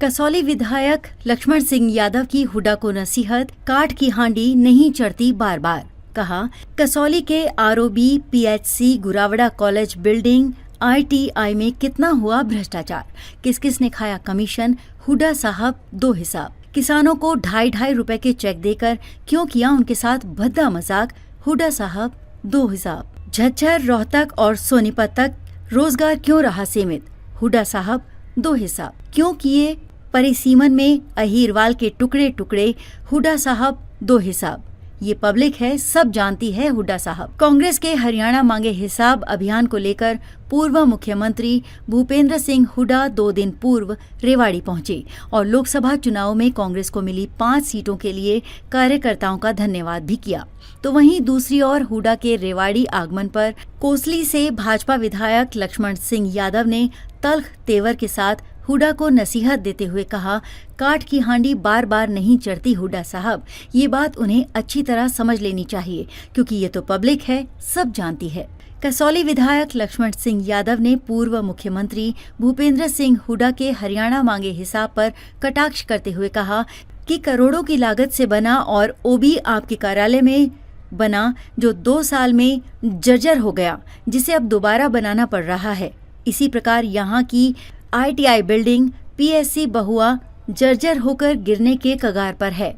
कसौली विधायक लक्ष्मण सिंह यादव की हुड्डा को नसीहत, काठ की हांडी नहीं चढ़ती बार बार। कहा, कसौली के ROB, PHC, Guravada college building, ITI में कितना हुआ भ्रष्टाचार, किस किस ने खाया कमीशन, हुड्डा साहब दो हिसाब। किसानों को 2.5 रुपए के चेक देकर क्यों किया उनके साथ भद्दा मजाक, हुड्डा साहब दो हिसाब। झज्जर, रोहतक और सोनीपत तक रोजगार क्यों रहा सीमित, हुड्डा साहब दो हिसाब। क्यों किए परिसीमन में अहीरवाल के टुकड़े टुकड़े, हुड्डा साहब दो हिसाब। ये पब्लिक है, सब जानती है हुड्डा साहब। कांग्रेस के हरियाणा मांगे हिसाब अभियान को लेकर पूर्व मुख्यमंत्री भूपेंद्र सिंह हुड्डा 2 दिन पूर्व रेवाड़ी पहुंचे और लोकसभा चुनाव में कांग्रेस को मिली 5 सीटों के लिए कार्यकर्ताओं का धन्यवाद भी किया। तो वहीं दूसरी ओर हुड्डा के रेवाड़ी आगमन पर कोसली से भाजपा विधायक लक्ष्मण सिंह यादव ने तल्ख तेवर के साथ हुड्डा को नसीहत देते हुए कहा, काठ की हांडी बार बार नहीं चढ़ती हुड्डा साहब। ये बात उन्हें अच्छी तरह समझ लेनी चाहिए क्योंकि ये तो पब्लिक है, सब जानती है। कसौली विधायक लक्ष्मण सिंह यादव ने पूर्व मुख्यमंत्री भूपेंद्र सिंह हुड्डा के हरियाणा मांगे हिसाब पर कटाक्ष करते हुए कहा कि करोड़ों की लागत से बना और ओबी आपके कार्यालय में बना जो 2 साल में जर्जर हो गया, जिसे अब दोबारा बनाना पड़ रहा है। इसी प्रकार यहाँ की आईटीआई बिल्डिंग, पीएचसी बहुआ जर्जर होकर गिरने के कगार पर है।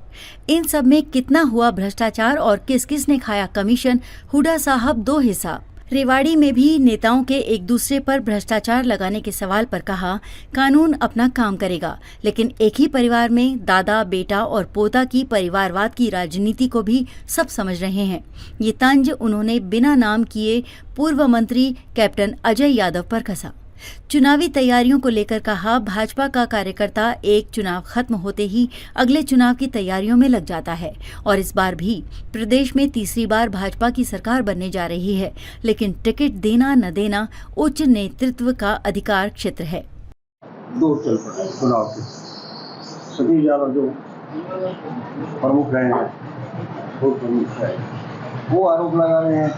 इन सब में कितना हुआ भ्रष्टाचार और किस किस ने खाया कमीशन, हुड्डा साहब दो हिसाब। रेवाड़ी में भी नेताओं के एक दूसरे पर भ्रष्टाचार लगाने के सवाल पर कहा, कानून अपना काम करेगा, लेकिन एक ही परिवार में दादा, बेटा और पोता की परिवारवाद की राजनीति को भी सब समझ रहे हैं। ये तंज उन्होंने बिना नाम किए पूर्व मंत्री कैप्टन अजय यादव पर कसा। चुनावी तैयारियों को लेकर कहा, भाजपा का कार्यकर्ता एक चुनाव खत्म होते ही अगले चुनाव की तैयारियों में लग जाता है और इस बार भी प्रदेश में तीसरी बार भाजपा की सरकार बनने जा रही है, लेकिन टिकट देना न देना उच्च नेतृत्व का अधिकार क्षेत्र है। दो चल पड़े चुनाव के सभी यादव जो प्रमुख रहे हैं, वो प्रमुख है, वो आरोप लगा रहे हैं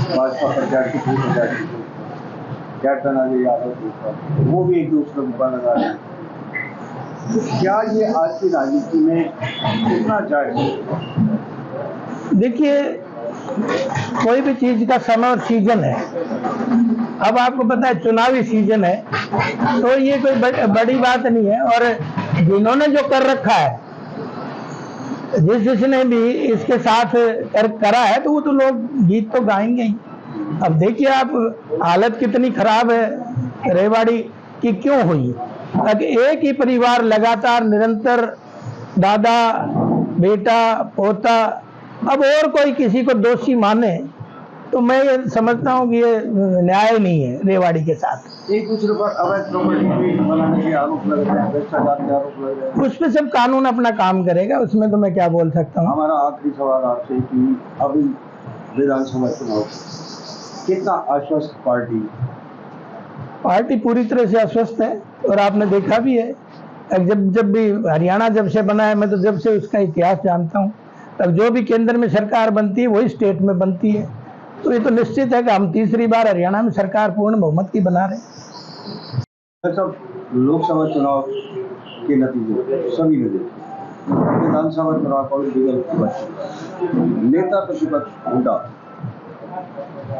भाजपा प्रत्याशी को कैप्टन अजय यादव के ऊपर, वो भी एक दूसरे को लगा रहे हैं। क्या ये आज की राजनीति में कितना जायज है? देखिए, कोई भी चीज का समय और सीजन है। अब आपको पता है चुनावी सीजन है, तो ये कोई बड़ी बात नहीं है। और जिन्होंने जो कर रखा है, जिसने भी इसके साथ करा है, तो वो तो लोग गीत तो गाएंगे ही। अब देखिए आप, हालत कितनी खराब है रेवाड़ी की क्यों हुई। अब एक ही परिवार लगातार निरंतर दादा, बेटा, पोता, अब और कोई किसी को दोषी माने, तो मैं ये समझता हूँ कि ये न्याय नहीं है रेवाड़ी के साथ। एक दूसरे पर अवैध प्रॉपर्टी बनाने के आरोप लग रहे हैं, भ्रष्टाचार के आरोप लग रहे हैं। उस पर सब कानून अपना काम करेगा, उसमें तो मैं क्या बोल सकता हूँ। हमारा आखिरी सवाल आपसे कि अभी विधानसभा चुनाव कितना आश्वस्त पार्टी पूरी तरह से आश्वस्त है। और आपने देखा भी है, जब भी हरियाणा जब से बना है, मैं तो जब से उसका इतिहास जानता हूँ, तब जो भी केंद्र में सरकार बनती है वही स्टेट में बनती है। तो ये तो निश्चित है कि हम तीसरी बार हरियाणा में सरकार पूर्ण बहुमत की बना रहे हैं। सब लोकसभा चुनाव के नतीजे सभी ने देखे, विधानसभा चुनाव पॉलिटिकल नेता प्रतिपक्ष हुड्डा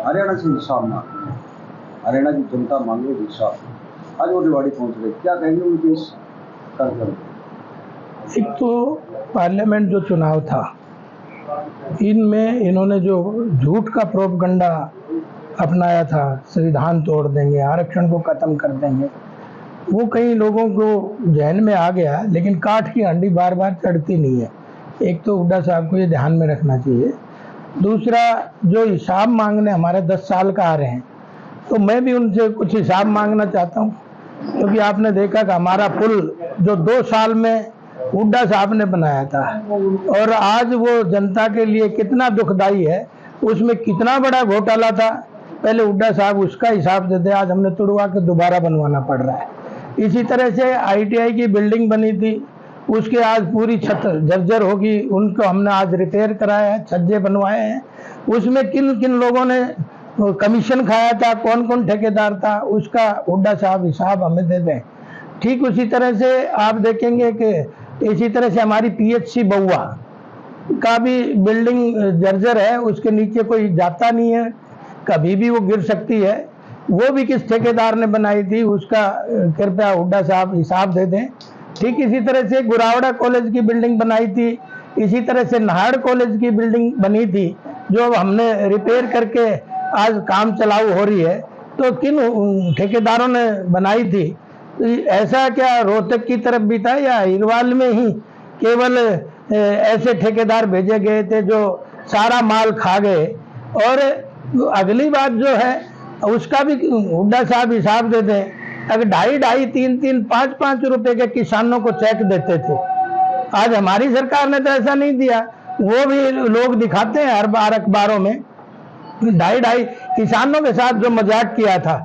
हरियाणा से हिसाब मांग, हरियाणा की जनता मांगे हिसाब। आज वो रेवाड़ी पहुंच रहे, क्या कहेंगे उनके इस कार्यक्रम? एक तो पार्लियामेंट जो चुनाव था, इनमें इन्होंने जो झूठ का प्रोपगंडा अपनाया था, संविधान तोड़ देंगे, आरक्षण को खत्म कर देंगे, वो कई लोगों को जहन में आ गया। लेकिन काठ की हांडी बार बार चढ़ती नहीं है। एक तो हुड्डा साहब को ये ध्यान में रखना चाहिए। दूसरा, जो हिसाब मांगने हमारे 10 साल का आ रहे हैं, तो मैं भी उनसे कुछ हिसाब मांगना चाहता हूँ, क्योंकि आपने देखा कि हमारा पुल जो 2 साल में हुड्डा साहब ने बनाया था, और आज वो जनता के लिए कितना दुखदाई है, उसमें कितना बड़ा घोटाला था। पहले हुड्डा साहब उसका हिसाब देते, आज हमने तुड़वा के दोबारा बनवाना पड़ रहा है। इसी तरह से आईटीआई की बिल्डिंग बनी थी, उसके आज पूरी छत जर्जर होगी, उनको हमने आज रिपेयर कराया है, छज्जे बनवाए हैं। उसमें किन किन लोगों ने कमीशन खाया था, कौन कौन ठेकेदार था, उसका हुड्डा साहब हिसाब हमें दे दें। ठीक उसी तरह से आप देखेंगे कि इसी तरह से हमारी पीएचसी बउआ का भी बिल्डिंग जर्जर है, उसके नीचे कोई जाता नहीं है, कभी भी वो गिर सकती है। वो भी किस ठेकेदार ने बनाई थी, उसका कृपया हुड्डा साहब हिसाब दे दें। ठीक इसी तरह से गुरावड़ा कॉलेज की बिल्डिंग बनाई थी, इसी तरह से नाहड़ कॉलेज की बिल्डिंग बनी थी जो हमने रिपेयर करके आज काम चलाऊ हो रही है। तो किन ठेकेदारों ने बनाई थी? तो ऐसा क्या रोहतक की तरफ भी था या हिरवाल में ही केवल ऐसे ठेकेदार भेजे गए थे जो सारा माल खा गए? और अगली बात जो है उसका भी हुड्डा साहब हिसाब दे दें। अगर 2.5, 3, 5 रुपए के किसानों को चेक देते थे, आज हमारी सरकार ने तो ऐसा नहीं दिया। वो भी लोग दिखाते हैं हर बार अखबारों में। 2.5 किसानों के साथ जो मजाक किया था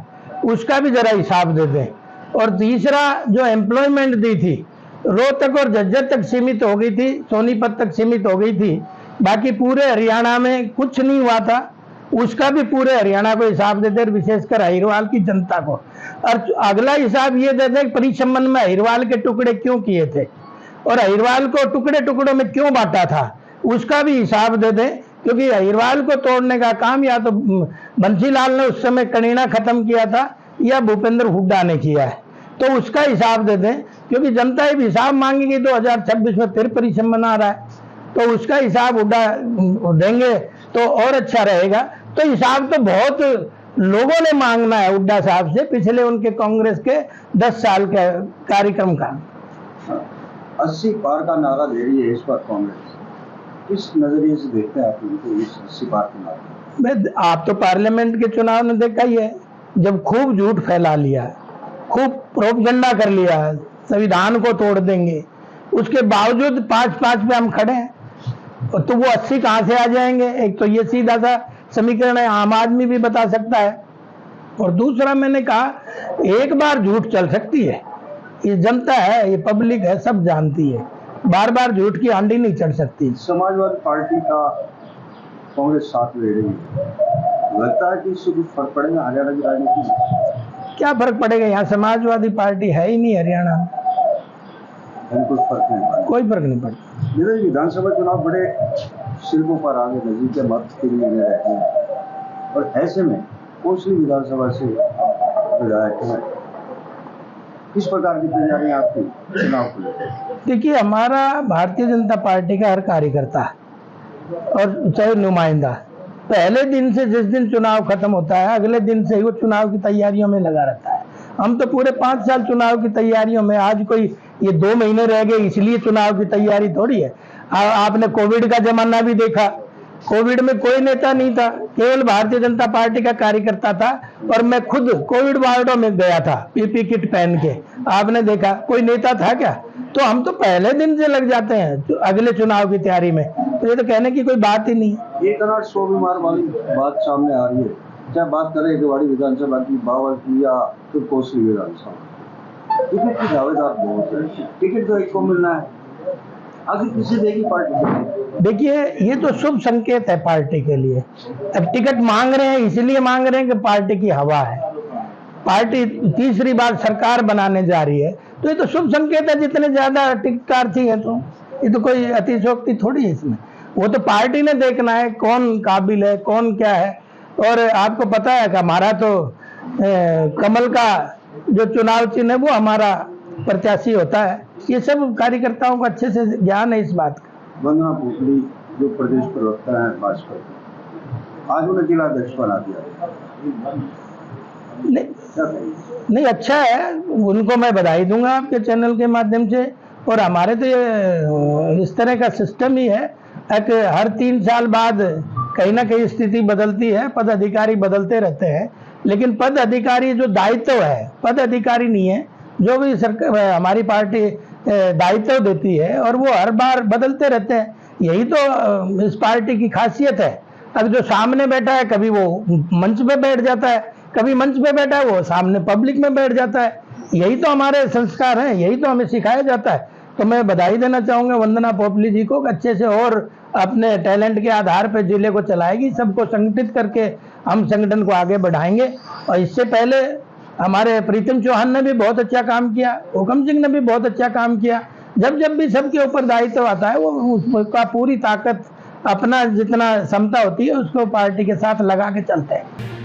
उसका भी जरा हिसाब दे दें। और तीसरा, जो एम्प्लॉयमेंट दी थी रोहतक और झज्जर तक सीमित हो गई थी, सोनीपत तक सीमित हो गई थी, बाकी पूरे हरियाणा में कुछ नहीं हुआ था। उसका भी पूरे हरियाणा को हिसाब देते, विशेषकर हिरवाल की जनता को। और अगला हिसाब ये देते परिसंबंध में हिरवाल के टुकड़े क्यों किए थे और हिरवाल को टुकड़े टुकड़ों में क्यों बांटा था, उसका भी हिसाब दे दें। क्योंकि हिरवाल को तोड़ने का काम या तो बंसीलाल ने उस समय कनीना खत्म किया था या भूपेंद्र हुड्डा ने किया है, तो उसका हिसाब दे दें। क्योंकि जनता भी हिसाब मांगेगी 2026 में, फिर परिसंबंध आ रहा है, तो उसका हिसाब हुड्डा देंगे तो और अच्छा रहेगा। तो हिसाब तो बहुत लोगों ने मांगना है हुड्डा साहब से, पिछले उनके कांग्रेस के 10 साल के कार्यक्रम का। 80 पार का नारा दे रही है इस बार कांग्रेस, किस नजरिए से देखते हैं आप इनको, इस 80 पार का नारा? आप तो पार्लियामेंट के चुनाव में देखा ही है, जब खूब झूठ फैला लिया, खूब प्रोपगंडा कर लिया, संविधान को तोड़ देंगे, उसके बावजूद 5-5 पे हम खड़े हैं, तो वो 80 कहां से आ जाएंगे? एक तो ये सीधा सा समीकरण है, आम आदमी भी बता सकता है। और दूसरा, मैंने कहा एक बार झूठ चल सकती है, ये जनता है, ये पब्लिक है, सब जानती है, बार बार झूठ की हांडी नहीं चढ़ सकती। समाजवादी पार्टी का कांग्रेस साथ ले रही है, लगता है कि इससे कुछ फर्क पड़ेगा हरियाणा की राजनीति में? क्या फर्क पड़ेगा? यहाँ समाजवादी पार्टी है ही नहीं हरियाणा में, कुछ फर्क नहीं पड़ेगा, कोई फर्क नहीं पड़ता। विधानसभा चुनाव बड़े शिल्पों पर आगे नजदीक के मत के लिए रहते हैं, और ऐसे में कोसली विधानसभा से विधायक हैं, किस प्रकार की तैयारी आपकी चुनाव को लेकर? देखिए, हमारा भारतीय जनता पार्टी का हर कार्यकर्ता और चाहे नुमाइंदा पहले दिन से, जिस दिन चुनाव खत्म होता है अगले दिन से ही वो चुनाव की तैयारियों में लगा रहता है। हम तो पूरे 5 साल चुनाव की तैयारियों में, आज कोई ये 2 महीने रह गए इसलिए चुनाव की तैयारी थोड़ी है। आपने कोविड का जमाना भी देखा, कोविड में कोई नेता नहीं था, केवल भारतीय जनता पार्टी का कार्यकर्ता था, और मैं खुद कोविड वार्डों में गया था पीपी किट पहन के। आपने देखा कोई नेता था क्या? तो हम तो पहले दिन से लग जाते हैं अगले चुनाव की तैयारी में, तो ये तो कहने की कोई बात ही नहीं। 1 बीमार वाली बात सामने आ रही है, चाहे बात करें रेवाड़ी विधानसभा की, बावल की या फिर कोसली विधानसभा, टिकट की दावेदार बहुत है, टिकट तो एक को मिलना है, आखिर किसे देगी पार्टी? देखिए, ये तो शुभ संकेत है पार्टी के लिए। अब टिकट मांग रहे हैं, इसलिए मांग रहे हैं कि पार्टी की हवा है, पार्टी तीसरी बार सरकार बनाने जा रही है, तो ये तो शुभ संकेत है। जितने ज्यादा टिकटर्थी है, तो ये तो कोई अतिशयोक्ति थोड़ी है इसमें। वो तो पार्टी ने देखना है कौन काबिल है, कौन क्या है। और आपको पता है कि हमारा तो कमल का जो चुनाव चिन्ह है वो हमारा प्रत्याशी होता है। ये सब कार्यकर्ताओं को अच्छे से ज्ञान है इस बात का। वंदना पोटली जो प्रदेश प्रवक्ता है भाजपा के, आज उन्हें जिला अध्यक्ष बना दिया, नहीं अच्छा है, उनको मैं बधाई दूंगा आपके चैनल के माध्यम से। और हमारे तो ये इस तरह का सिस्टम ही है कि हर 3 साल बाद कहीं ना कहीं स्थिति बदलती है, पद अधिकारी बदलते रहते हैं, लेकिन पद अधिकारी जो दायित्व है, पद अधिकारी नहीं है, जो भी सरकार हमारी पार्टी दायित्व देती है और वो हर बार बदलते रहते हैं। यही तो इस पार्टी की खासियत है। अब जो सामने बैठा है कभी वो मंच पे बैठ जाता है, कभी मंच पे बैठा है वो सामने पब्लिक में बैठ जाता है। यही तो हमारे संस्कार हैं, यही तो हमें सिखाया जाता है। तो मैं बधाई देना चाहूँगा वंदना पोपली जी को, अच्छे से और अपने टैलेंट के आधार पर जिले को चलाएगी। सबको संगठित करके हम संगठन को आगे बढ़ाएंगे। और इससे पहले हमारे प्रीतम चौहान ने भी बहुत अच्छा काम किया, हुकम सिंह ने भी बहुत अच्छा काम किया। जब जब भी सबके ऊपर दायित्व आता है वो उसका पूरी ताकत, अपना जितना क्षमता होती है उसको पार्टी के साथ लगा के चलते हैं।